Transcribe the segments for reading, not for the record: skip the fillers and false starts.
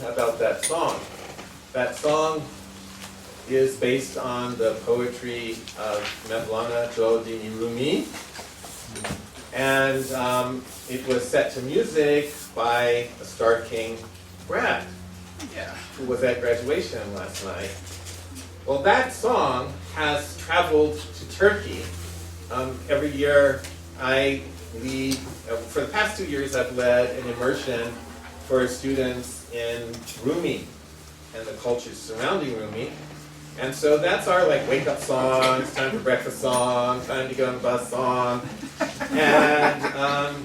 about that song. That song is based on the poetry of Mevlana Jalaluddin Rumi, and it was set to music by a Starr King grad, who was at graduation last night. Well, that song has traveled to Turkey. Every year I lead, for the past 2 years I've led an immersion for students in Rumi and the cultures surrounding Rumi. And so that's our wake up song, it's time for breakfast song, time to get on the bus song. And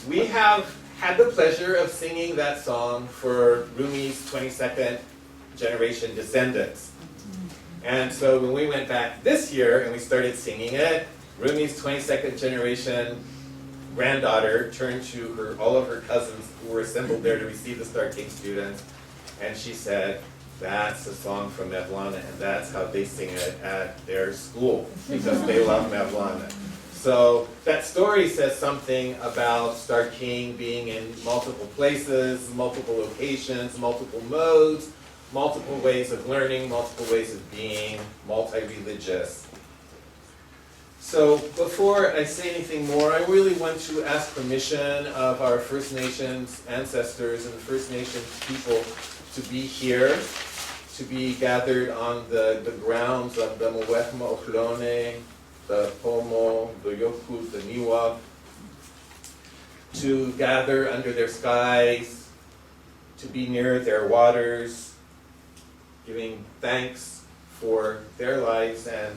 we have had the pleasure of singing that song for Rumi's 22nd generation descendants. And so when we went back this year and we started singing it, Rumi's 22nd generation granddaughter turned to all of her cousins who were assembled there to receive the Starr King students, and she said, that's a song from Mevlana, and that's how they sing it at their school, because they love Mevlana. So that story says something about Starr King being in multiple places, multiple locations, multiple modes, multiple ways of learning, multiple ways of being, multi-religious. So before I say anything more, I really want to ask permission of our First Nations ancestors and the First Nations people to be here, to be gathered on the grounds of the Mwehma Ohlone, the Pomo, the Yokut, the Niwak, to gather under their skies, to be near their waters, giving thanks for their lives and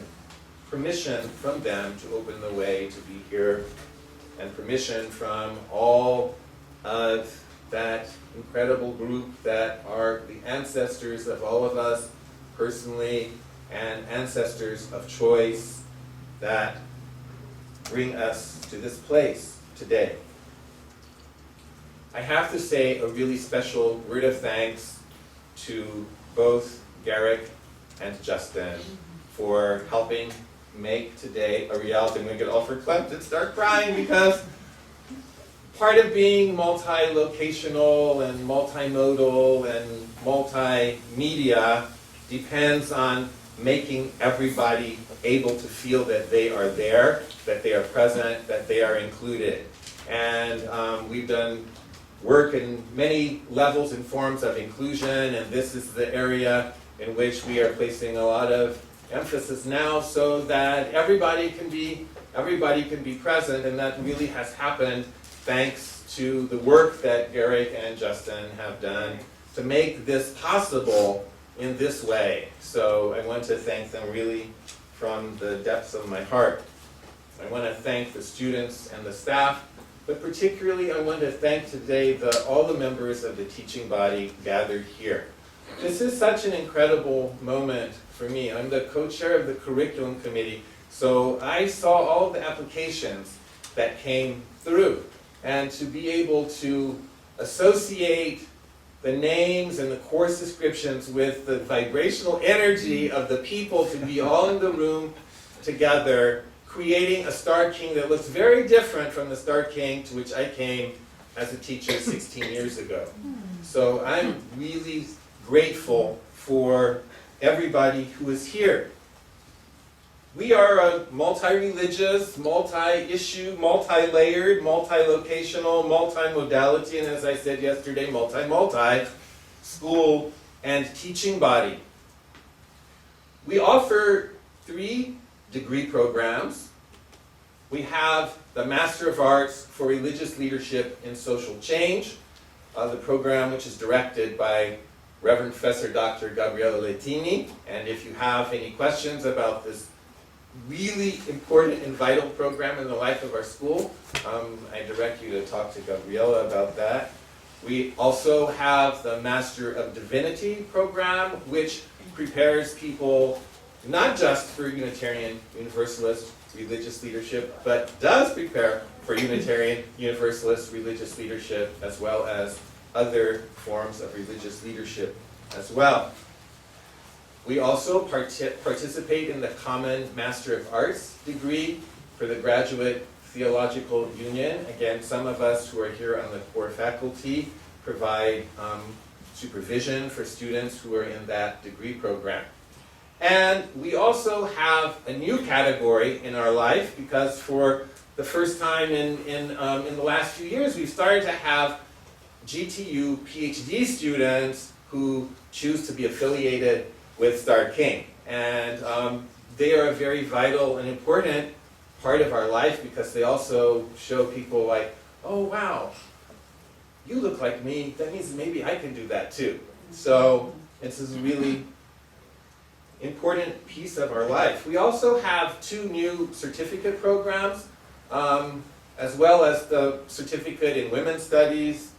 permission from them to open the way to be here, and permission from all of that incredible group that are the ancestors of all of us personally and ancestors of choice that bring us to this place today. I have to say a really special word of thanks to both Garrick and Justin for helping make today a reality. I'm going to get all verklempt and start crying, because part of being multi-locational and multimodal and multimedia depends on making everybody able to feel that they are there, that they are present, that they are included. And we've done work in many levels and forms of inclusion, and this is the area in which we are placing a lot of emphasis now, so that everybody can be present, and that really has happened thanks to the work that Garrick and Justin have done to make this possible in this way. So I want to thank them really from the depths of my heart. I want to thank the students and the staff, but particularly I want to thank today all the members of the teaching body gathered here. This is such an incredible moment for me. I'm the co-chair of the curriculum committee, so I saw all the applications that came through. And to be able to associate the names and the course descriptions with the vibrational energy of the people, to be all in the room together, creating a Starr King that looks very different from the Starr King to which I came as a teacher 16 years ago. So I'm really grateful for everybody who is here. We are a multi-religious, multi-issue, multi-layered, multi-locational, multi-modality, and as I said yesterday, multi school and teaching body. We offer 3 degree programs. We have the Master of Arts for Religious Leadership in Social Change, the program which is directed by Reverend Professor Dr. Gabriella Lettini, and if you have any questions about this really important and vital program in the life of our school, I direct you to talk to Gabriella about that. We also have the Master of Divinity program, which prepares people not just for Unitarian Universalist religious leadership, but does prepare for Unitarian Universalist religious leadership, as well as other forms of religious leadership as well. We also participate in the Common Master of Arts degree for the Graduate Theological Union. Again, some of us who are here on the core faculty provide supervision for students who are in that degree program. And we also have a new category in our life, because for the first time in the last few years, we've started to have GTU PhD students who choose to be affiliated with Starr King. And they are a very vital and important part of our life, because they also show people like, oh wow, you look like me, that means maybe I can do that too. So this is a really important piece of our life. We also have 2 new certificate programs, as well as the certificate in Women's Studies,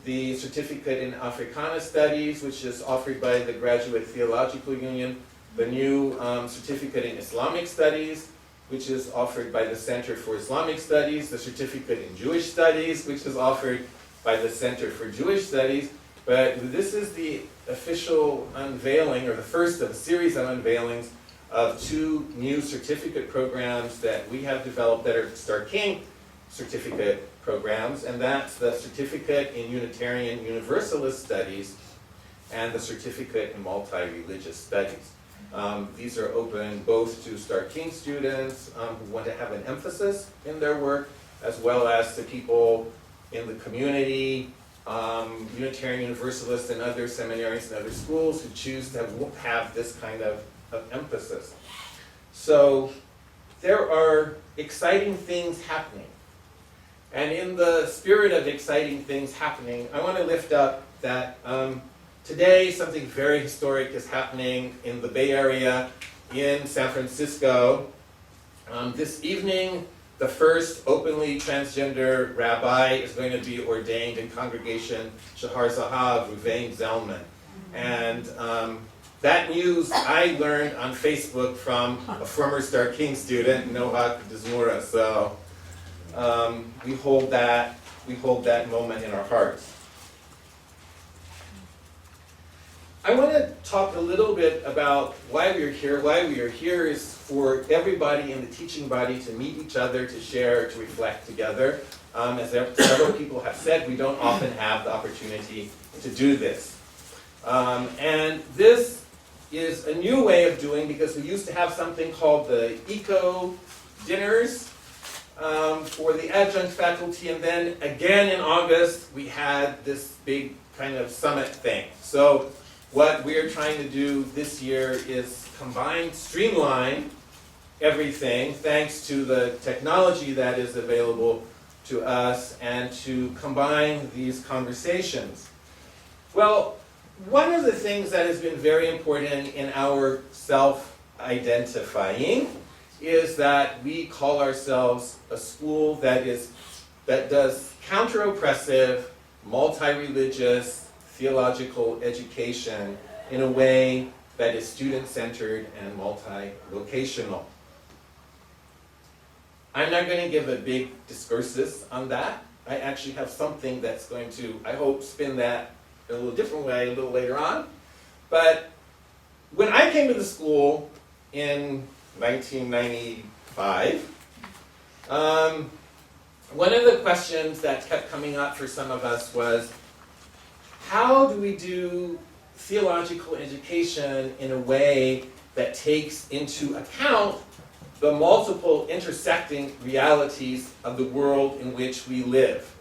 the certificate in Africana Studies, which is offered by the Graduate Theological Union, the new certificate in Islamic Studies, which is offered by the Center for Islamic Studies, the certificate in Jewish Studies, which is offered by the Center for Jewish Studies. But this is the official unveiling, or the first of a series of unveilings of 2 new certificate programs that we have developed that are Starr King certificate programs, and that's the certificate in Unitarian Universalist Studies and the certificate in Multi-Religious Studies. These are open both to Starr King students who want to have an emphasis in their work, as well as to people in the community, Unitarian Universalists and other seminaries and other schools who choose to have this kind of emphasis. So there are exciting things happening. And in the spirit of exciting things happening, I want to lift up that today something very historic is happening in the Bay Area, in San Francisco. This evening, the first openly transgender rabbi is going to be ordained in Congregation Shahar Zahav, Ruvain Zellman. And that news I learned on Facebook from a former Starr King student, Nohak Dezmura. So we hold that moment in our hearts. I want to talk a little bit about why we're here. Why we are here is for everybody in the teaching body to meet each other, to share, to reflect together. As several people have said, we don't often have the opportunity to do this. And this is a new way of doing, because we used to have something called the Eco Dinners for the adjunct faculty, and then again in August we had this big kind of summit thing. So what we're trying to do this year is streamline everything, thanks to the technology that is available to us, and to combine these conversations. Well, one of the things that has been very important in our self-identifying is that we call ourselves a school that does counter-oppressive, multi-religious, theological education in a way that is student-centered and multi-locational. I'm not going to give a big discursus on that. I actually have something that's going to, I hope, spin that in a little different way a little later on. But when I came to the school in 1995, one of the questions that kept coming up for some of us was, how do we do theological education in a way that takes into account the multiple intersecting realities of the world in which we live?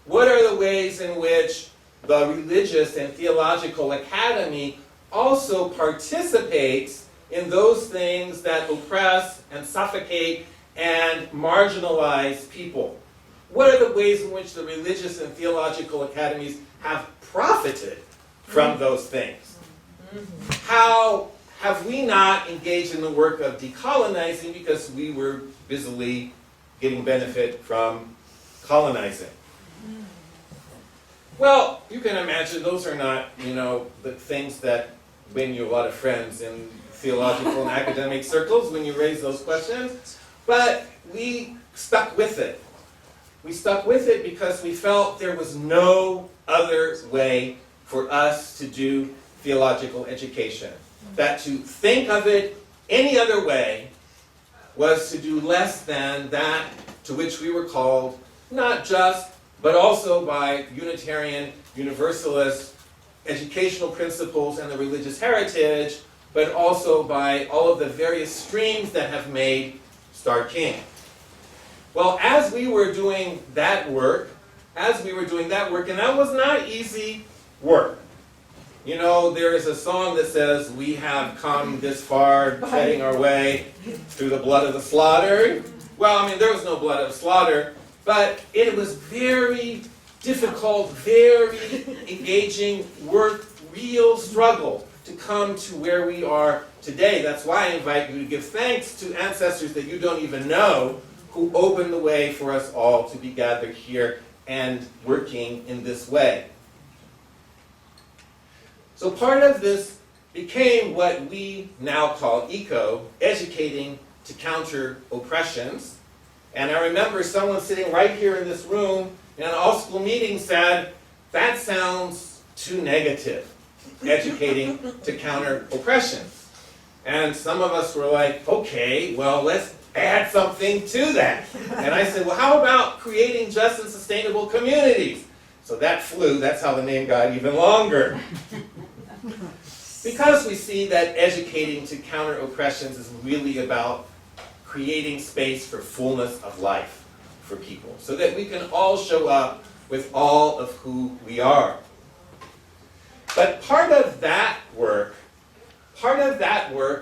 What are the ways in which the religious and theological academy also participates in those things that oppress and suffocate and marginalize people? What are the ways in which the religious and theological academies have profited from those things? How have we not engaged in the work of decolonizing because we were busily getting benefit from colonizing? Well, you can imagine those are not, the things that win you a lot of friends in theological and academic circles when you raise those questions. But we stuck with it. We stuck with it because we felt there was no other way for us to do theological education. That to think of it any other way was to do less than that to which we were called, not just, but also by Unitarian Universalist educational principles and the religious heritage, but also by all of the various streams that have made Starr King. Well, as we were doing that work, and that was not easy work. You know, there is a song that says, "We have come this far, treading our way through the blood of the slaughter." Well, I mean, there was no blood of slaughter, but it was very difficult, very engaging work, real struggle to come to where we are today. That's why I invite you to give thanks to ancestors that you don't even know who opened the way for us all to be gathered here and working in this way. So part of this became what we now call ECO, Educating to Counter Oppressions. And I remember someone sitting right here in this room in an all-school meeting said, "That sounds too negative, educating to counter oppressions." And some of us were like, okay, well, let's add something to that. And I said, well, how about creating just and sustainable communities? So that flew, that's how the name got even longer. Because we see that educating to counter oppressions is really about creating space for fullness of life for people, so that we can all show up with all of who we are. But part of that work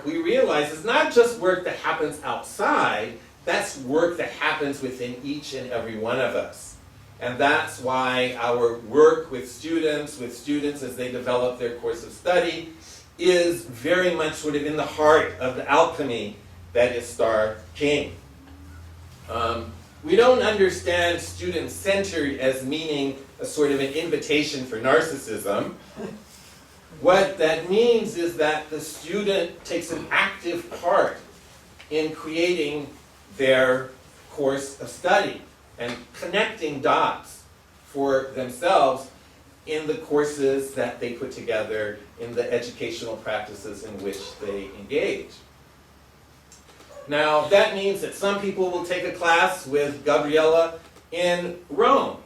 we realize is not just work that happens outside, that's work that happens within each and every one of us. And that's why our work with students as they develop their course of study, is very much sort of in the heart of the alchemy that is Starr King. We don't understand student-centered as meaning a sort of an invitation for narcissism. What that means is that the student takes an active part in creating their course of study and connecting dots for themselves in the courses that they put together, in the educational practices in which they engage. Now, that means that some people will take a class with Gabriella in Rome.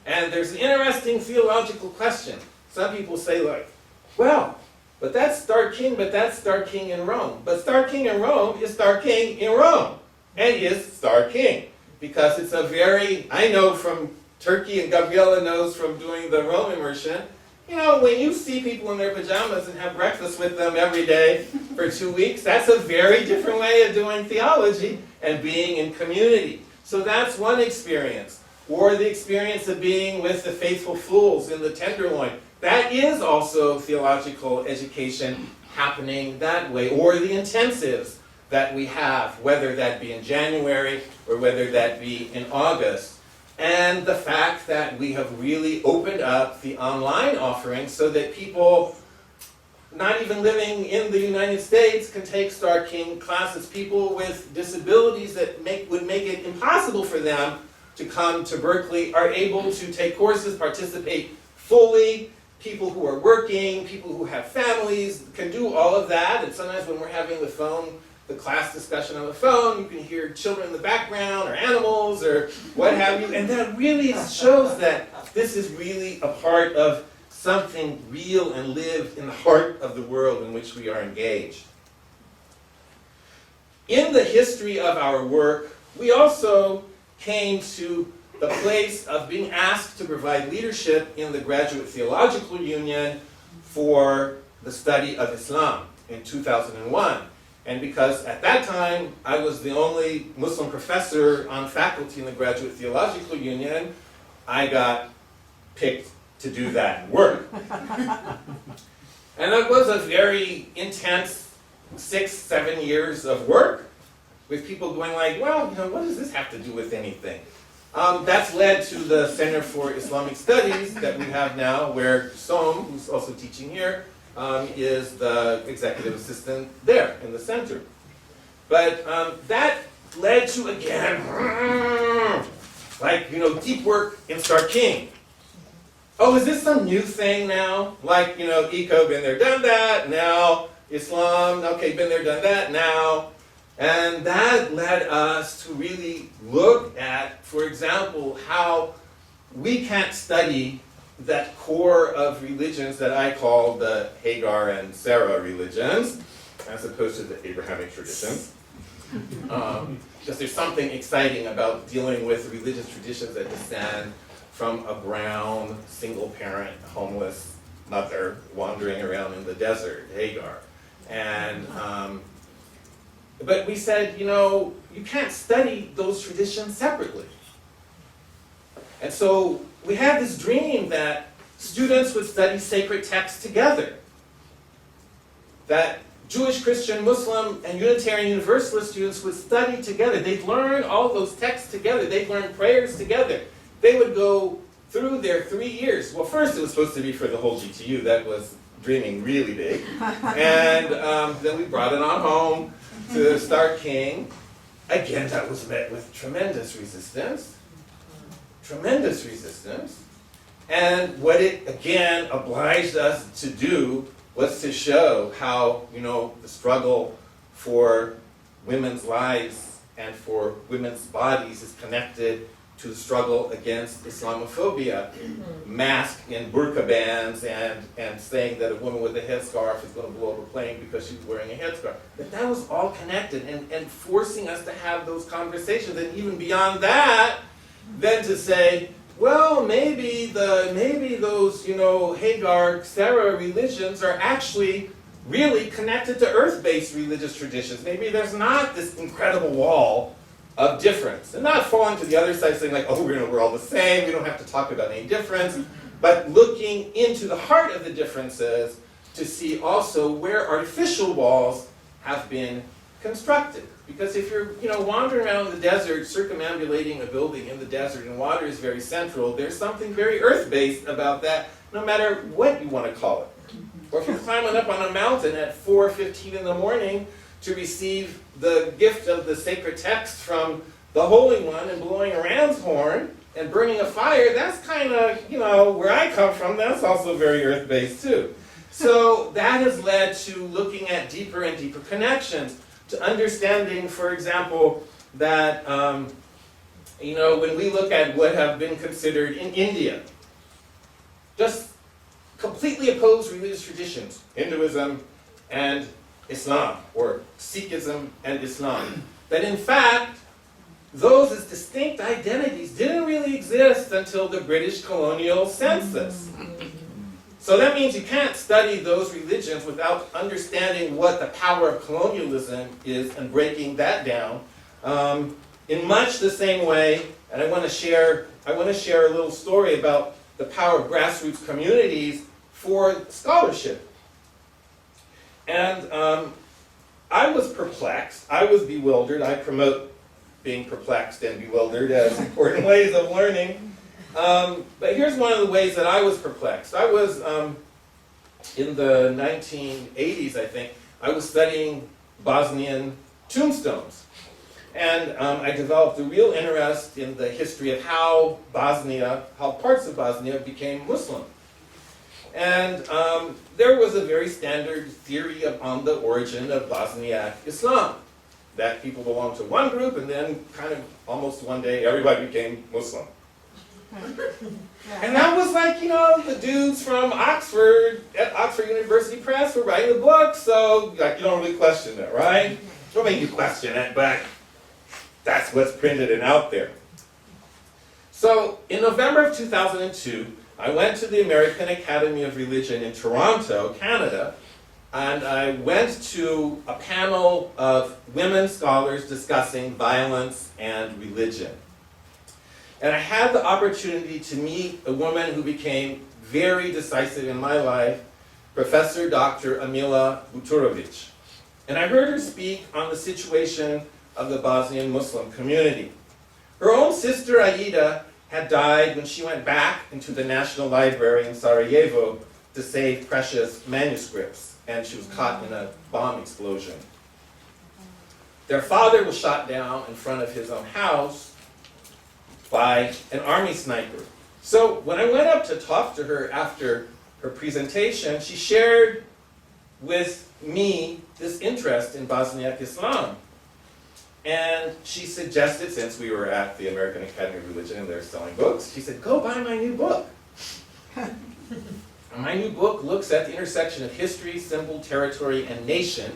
And there's an interesting theological question. Some people say, like, well, but that's Starr King in Rome. But Starr King in Rome is Starr King in Rome, and is Starr King. Because it's a very, I know from Turkey, and Gabriella knows from doing the Rome immersion, you know, when you see people in their pajamas and have breakfast with them every day for 2 weeks, that's a very different way of doing theology and being in community. So that's one experience. Or the experience of being with the faithful fools in the Tenderloin. That is also theological education happening that way. Or the intensives that we have, whether that be in January or whether that be in August. And the fact that we have really opened up the online offering so that people not even living in the United States can take Starr King classes. People with disabilities that would make it impossible for them to come to Berkeley are able to take courses, participate fully. People who are working, people who have families can do all of that. And sometimes when we're having the class discussion on the phone, you can hear children in the background or animals or what have you. And that really shows that this is really a part of something real and lived in the heart of the world in which we are engaged. In the history of our work, we also came to the place of being asked to provide leadership in the Graduate Theological Union for the study of Islam in 2001. And because at that time, I was the only Muslim professor on faculty in the Graduate Theological Union, I got picked to do that work. And it was a very intense 6-7 years of work with people going like, well, you know, what does this have to do with anything? That's led to the Center for Islamic Studies that we have now, where Som, who's also teaching here, is the executive assistant there in the center. But that led to, again, like, you know, deep work in Starr King. Oh, is this some new thing now? Like, you know, eco, been there, done that, now Islam, okay, been there, done that, now. And that led us to really look at, for example, how we can't study that core of religions that I call the Hagar and Sarah religions, as opposed to the Abrahamic traditions. Because there's something exciting about dealing with religious traditions that descend from a brown, single-parent, homeless mother wandering around in the desert, Hagar. And, but we said, you can't study those traditions separately. And so we had this dream that students would study sacred texts together. That Jewish, Christian, Muslim, and Unitarian Universalist students would study together. They'd learn all those texts together. They'd learn prayers together. They would go through their 3 years. Well, first it was supposed to be for the whole GTU. That was dreaming really big. And then we brought it on home to Starr King. Again, that was met with tremendous resistance. Tremendous resistance. And what it, again, obliged us to do was to show how, the struggle for women's lives and for women's bodies is connected to the struggle against Islamophobia, masked in burqa bans and saying that a woman with a headscarf is going to blow up a plane because she's wearing a headscarf. That was all connected and forcing us to have those conversations. And even beyond that, then to say, well, maybe those, Hagar, Sarah religions are actually really connected to earth-based religious traditions. Maybe there's not this incredible wall of difference. And not falling to the other side saying like, oh, we're all the same, we don't have to talk about any difference, but looking into the heart of the differences to see also where artificial walls have been constructed. Because if you're, wandering around the desert, circumambulating a building in the desert, and water is very central, there's something very earth-based about that, no matter what you want to call it. Or if you're climbing up on a mountain at 4:15 in the morning to receive the gift of the sacred text from the Holy One and blowing a ram's horn and burning a fire, that's kind of, where I come from, that's also very earth-based too. So that has led to looking at deeper and deeper connections, to understanding, for example, that, when we look at what have been considered in India, just completely opposed religious traditions, Hinduism and Islam, or Sikhism and Islam, that in fact, those as distinct identities didn't really exist until the British colonial census. So that means you can't study those religions without understanding what the power of colonialism is and breaking that down. In much the same way, and I want to share a little story about the power of grassroots communities for scholarship. And I was perplexed, I was bewildered. I promote being perplexed and bewildered as important ways of learning. But here's one of the ways that I was perplexed. I was, in the 1980s, I think, I was studying Bosnian tombstones. And I developed a real interest in the history of how parts of Bosnia became Muslim. And there was a very standard theory on the origin of Bosniak Islam, that people belonged to one group and then kind of almost one day everybody became Muslim. And that was like, the dudes from Oxford, at Oxford University Press were writing the book, so you don't really question it, right? Don't make you question it, but that's what's printed and out there. So in November of 2002, I went to the American Academy of Religion in Toronto, Canada, and I went to a panel of women scholars discussing violence and religion. And I had the opportunity to meet a woman who became very decisive in my life, Professor Dr. Amila Buturovic. And I heard her speak on the situation of the Bosnian Muslim community. Her own sister, Aida, had died when she went back into the National Library in Sarajevo to save precious manuscripts, and she was caught in a bomb explosion. Their father was shot down in front of his own house by an army sniper. So when I went up to talk to her after her presentation, she shared with me this interest in Bosniak Islam. And she suggested, since we were at the American Academy of Religion and they're selling books, she said, go buy my new book. My new book looks at the intersection of history, symbol, territory, and nation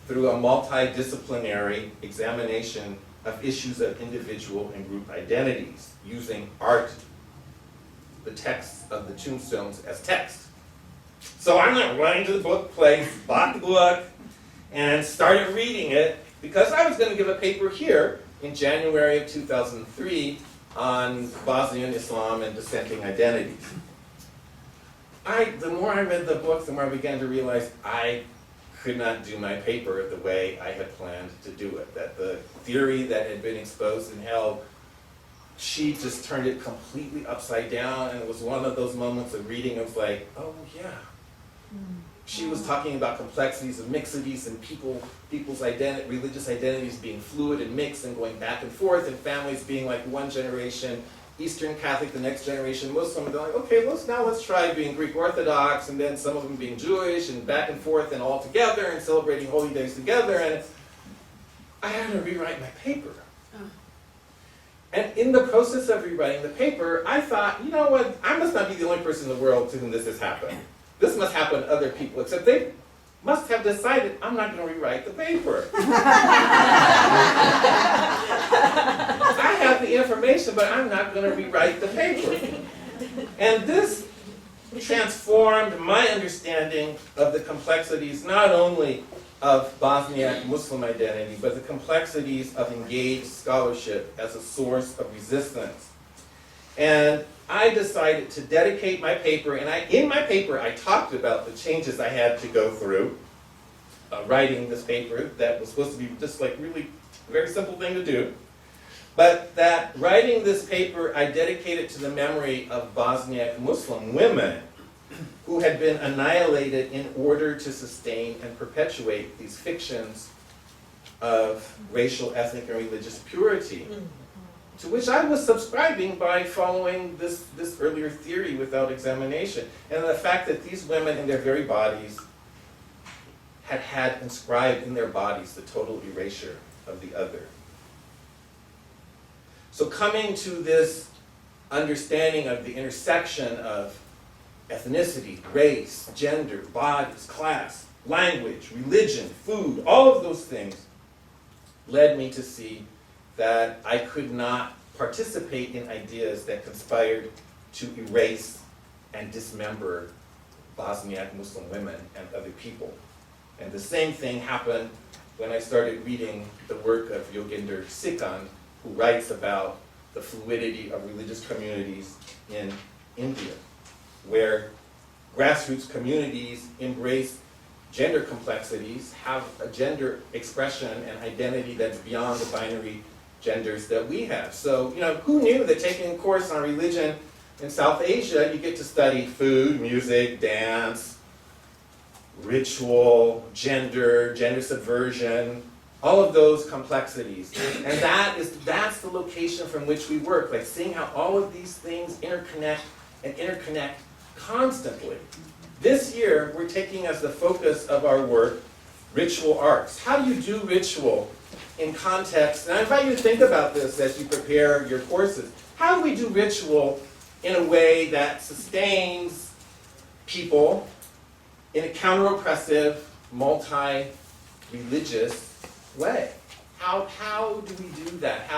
through a multidisciplinary examination of issues of individual and group identities, using art, the text of the tombstones, as text. So I went right into the book place, bought the book, and started reading it because I was going to give a paper here in January of 2003 on Bosnian Islam and dissenting identities. The more I read the book, the more I began to realize I could not do my paper the way I had planned to do it. That the theory that had been exposed and held, she just turned it completely upside down, and it was one of those moments of reading of like, oh yeah. She was talking about complexities and mixities and people's religious identities being fluid and mixed and going back and forth, and families being like one generation Eastern Catholic, the next generation Muslim, and they're like, okay, let's try being Greek Orthodox, and then some of them being Jewish, and back and forth and all together, and celebrating holy days together, and I had to rewrite my paper. And in the process of rewriting the paper, I thought, you know what, I must not be the only person in the world to whom this has happened. This must happen to other people, except they must have decided I'm not going to rewrite the paper. I have the information, but I'm not going to rewrite the paper. And this transformed my understanding of the complexities not only of Bosniak Muslim identity, but the complexities of engaged scholarship as a source of resistance. And I decided to dedicate my paper, and in my paper I talked about the changes I had to go through writing this paper that was supposed to be just like really very simple thing to do. But that writing this paper, I dedicated to the memory of Bosniak Muslim women who had been annihilated in order to sustain and perpetuate these fictions of racial, ethnic, and religious purity, to which I was subscribing by following this earlier theory without examination. And the fact that these women in their very bodies had inscribed in their bodies the total erasure of the other. So coming to this understanding of the intersection of ethnicity, race, gender, bodies, class, language, religion, food, all of those things led me to see that I could not participate in ideas that conspired to erase and dismember Bosniak Muslim women and other people. And the same thing happened when I started reading the work of Yoginder Sikand, who writes about the fluidity of religious communities in India, where grassroots communities embrace gender complexities, have a gender expression and identity that's beyond the binary genders that we have. So, who knew that taking a course on religion in South Asia, you get to study food, music, dance, ritual, gender subversion, all of those complexities. And that's the location from which we work, like seeing how all of these things interconnect constantly. This year, we're taking as the focus of our work ritual arts. How do you do ritual in context? And I invite you to think about this as you prepare your courses. How do we do ritual in a way that sustains people in a counter-oppressive, multi-religious way? How do we do that?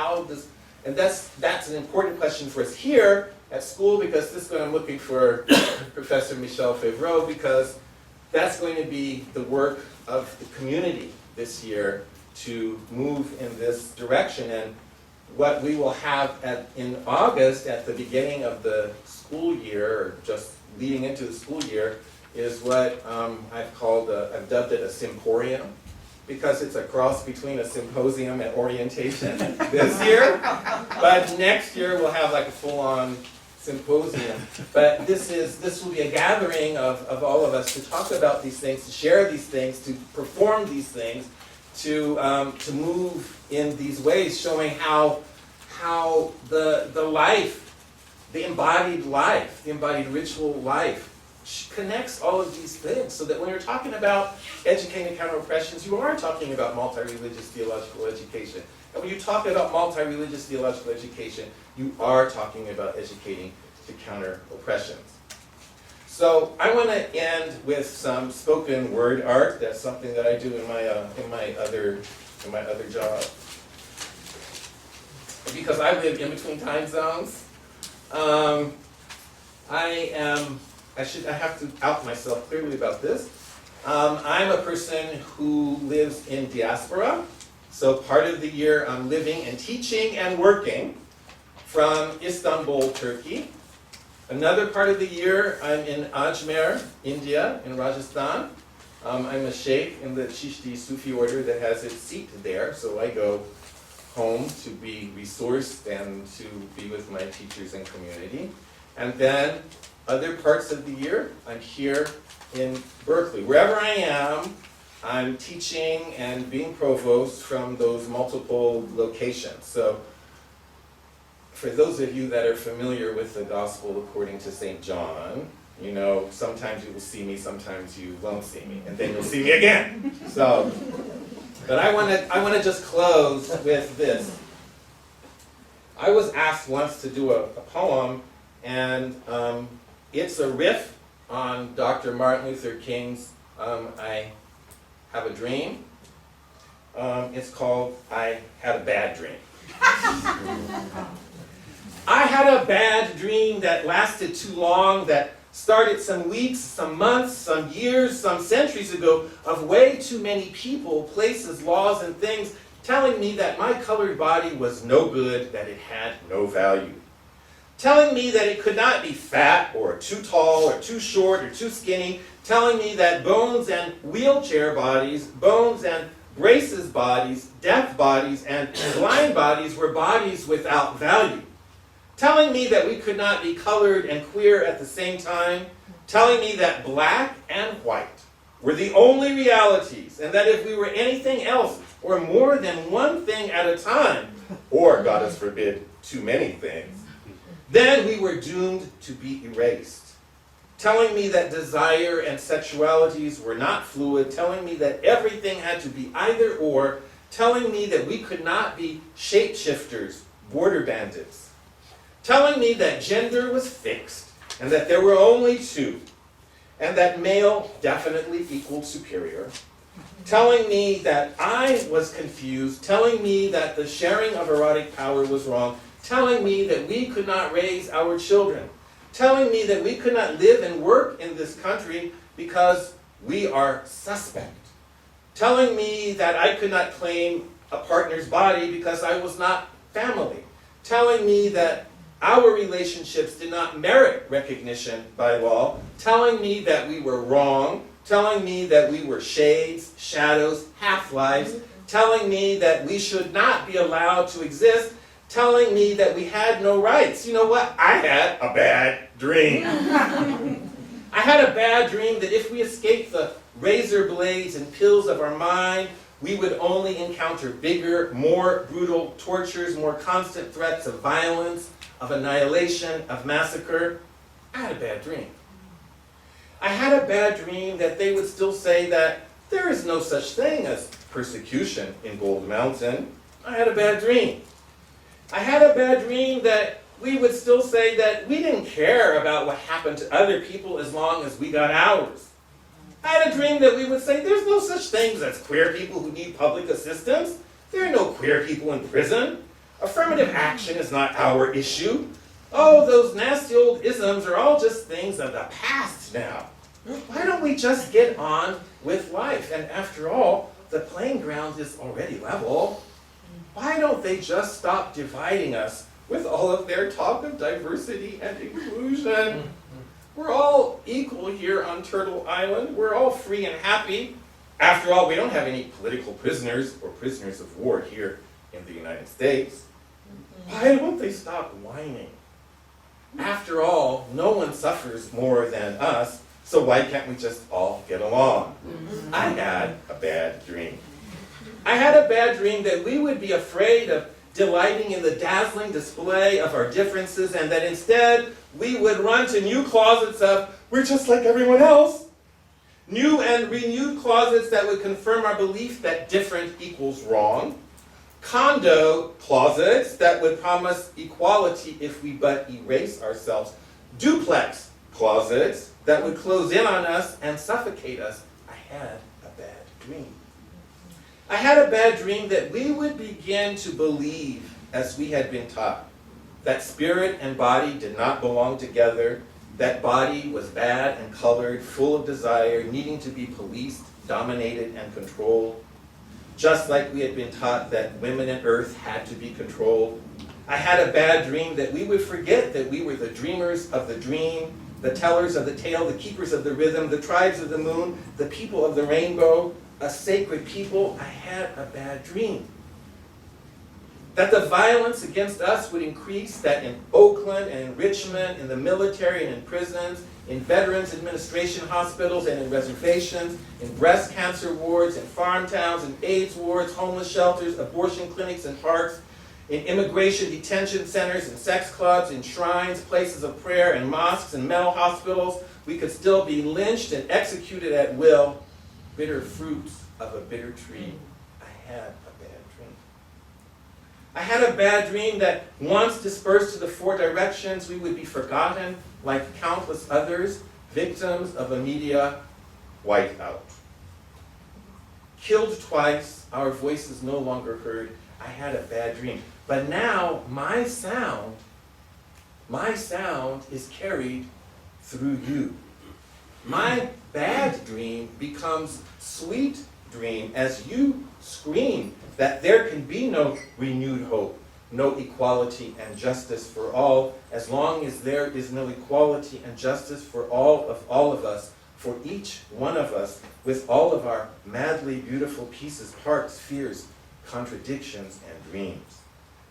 And that's an important question for us here at school, because this is what I'm looking for Professor Michel Favreau, because that's going to be the work of the community this year to move in this direction. And what we will have in August at the beginning of the school year, or just leading into the school year, is what I've dubbed it a symposium, because it's a cross between a symposium and orientation this year. But next year we'll have like a full-on symposium. But this will be a gathering of all of us to talk about these things, to share these things, to perform these things, to move in these ways, showing how the life, the embodied life, the embodied ritual life connects all of these things, so that when you're talking about educating counter-oppressions, you are talking about multi-religious theological education. And when you talk about multi-religious theological education, you are talking about educating to counter-oppressions. So I want to end with some spoken word art. That's something that I do in my other job. Because I live in between time zones, I have to out myself clearly about this. I'm a person who lives in diaspora. So part of the year I'm living and teaching and working from Istanbul, Turkey. Another part of the year I'm in Ajmer, India, in Rajasthan. I'm a sheikh in the Chishti Sufi order that has its seat there, so I go home to be resourced and to be with my teachers and community. And then other parts of the year, I'm here in Berkeley. Wherever I am, I'm teaching and being provost from those multiple locations. So for those of you that are familiar with the Gospel according to St. John, you know, sometimes you will see me, sometimes you won't see me, and then you'll see me again. So, but I want to just close with this. I was asked once to do a poem, and it's a riff on Dr. Martin Luther King's I Have a Dream. It's called I Had a Bad Dream. I had a bad dream that lasted too long, that started some weeks, some months, some years, some centuries ago, of way too many people, places, laws, and things telling me that my colored body was no good, that it had no value. Telling me that it could not be fat, or too tall, or too short, or too skinny. Telling me that bones and wheelchair bodies, bones and braces bodies, deaf bodies, and blind bodies were bodies without value. Telling me that we could not be colored and queer at the same time. Telling me that black and white were the only realities, and that if we were anything else, or more than one thing at a time, or, God us forbid, too many things, then we were doomed to be erased. Telling me that desire and sexualities were not fluid. Telling me that everything had to be either or. Telling me that we could not be shapeshifters, border bandits. Telling me that gender was fixed, and that there were only two, and that male definitely equaled superior. Telling me that I was confused. Telling me that the sharing of erotic power was wrong. Telling me that we could not raise our children. Telling me that we could not live and work in this country because we are suspect. Telling me that I could not claim a partner's body because I was not family. Telling me that our relationships did not merit recognition by law. Telling me that we were wrong. Telling me that we were shades, shadows, half-lives. Telling me that we should not be allowed to exist. Telling me that we had no rights. You know what? I had a bad dream. I had a bad dream that if we escaped the razor blades and pills of our mind, we would only encounter bigger, more brutal tortures, more constant threats of violence, of annihilation, of massacre. I had a bad dream. I had a bad dream that they would still say that there is no such thing as persecution in Gold Mountain. I had a bad dream. I had a bad dream that we would still say that we didn't care about what happened to other people as long as we got ours. I had a dream that we would say there's no such things as queer people who need public assistance. There are no queer people in prison. Affirmative action is not our issue. Oh, those nasty old isms are all just things of the past now. Why don't we just get on with life? And after all, the playing ground is already level. Why don't they just stop dividing us with all of their talk of diversity and inclusion? We're all equal here on Turtle Island. We're all free and happy. After all, we don't have any political prisoners or prisoners of war here in the United States. Why don't they stop whining? After all, no one suffers more than us, so why can't we just all get along? I had a bad dream. I had a bad dream that we would be afraid of delighting in the dazzling display of our differences, and that instead we would run to new closets of, we're just like everyone else. New and renewed closets that would confirm our belief that different equals wrong. Condo closets that would promise equality if we but erase ourselves. Duplex closets that would close in on us and suffocate us. I had a bad dream. I had a bad dream that we would begin to believe, as we had been taught, that spirit and body did not belong together, that body was bad and colored, full of desire, needing to be policed, dominated, and controlled. Just like we had been taught that women and earth had to be controlled. I had a bad dream that we would forget that we were the dreamers of the dream, the tellers of the tale, the keepers of the rhythm, the tribes of the moon, the people of the rainbow, a sacred people. I had a bad dream. That the violence against us would increase, that in Oakland and in Richmond, in the military and in prisons, in veterans administration hospitals and in reservations, in breast cancer wards, in farm towns, in AIDS wards, homeless shelters, abortion clinics and parks, in immigration detention centers, in sex clubs, in shrines, places of prayer, and mosques, and mental hospitals, we could still be lynched and executed at will, bitter fruits of a bitter tree. I had a bad dream. I had a bad dream that once dispersed to the four directions, we would be forgotten like countless others, victims of a media whiteout. Killed twice, our voices no longer heard. I had a bad dream. But now my sound is carried through you. My bad dream becomes sweet dream as you scream that there can be no renewed hope, no equality and justice for all, as long as there is no equality and justice for all of us, for each one of us, with all of our madly beautiful pieces, parts, fears, contradictions, and dreams.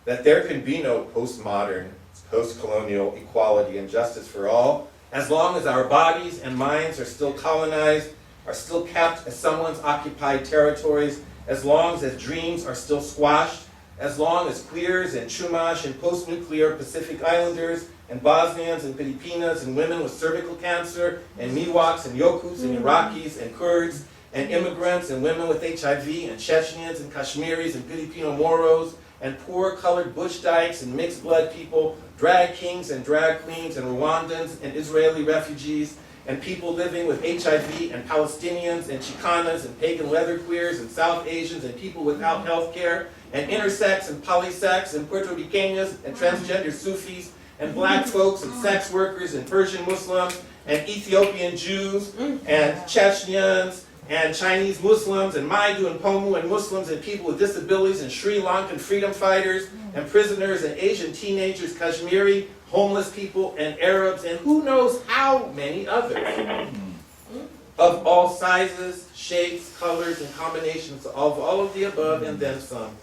That there can be no postmodern, post-colonial equality and justice for all, as long as our bodies and minds are still colonized, are still kept as someone's occupied territories, as long as dreams are still squashed, as long as queers and Chumash and post-nuclear Pacific Islanders and Bosnians and Filipinas and women with cervical cancer and Miwoks and Yokuts and Iraqis and Kurds and immigrants and women with HIV and Chechens and Kashmiris and Filipino Moros and poor colored bush dykes and mixed blood people, drag kings and drag queens and Rwandans and Israeli refugees and people living with HIV and Palestinians and Chicanas and pagan leather queers and South Asians and people without health care and intersex and polysex and Puerto Ricanas and transgender Sufis and black folks and sex workers and Persian Muslims and Ethiopian Jews and Chechens and Chinese Muslims and Maidu and Pomu and Muslims and people with disabilities and Sri Lankan freedom fighters and prisoners and Asian teenagers, Kashmiri, homeless people and Arabs and who knows how many others of all sizes, shapes, colors, and combinations of all of the above and then some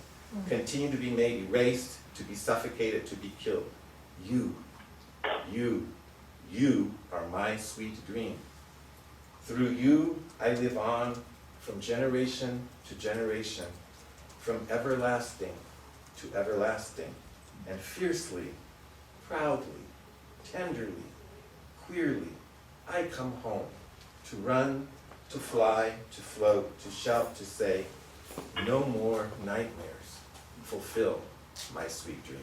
continue to be made erased, to be suffocated, to be killed. You are my sweet dream. Through you, I live on from generation to generation, from everlasting to everlasting, and fiercely, proudly, tenderly, queerly, I come home to run, to fly, to float, to shout, to say, no more nightmares. Fulfill my sweet dream.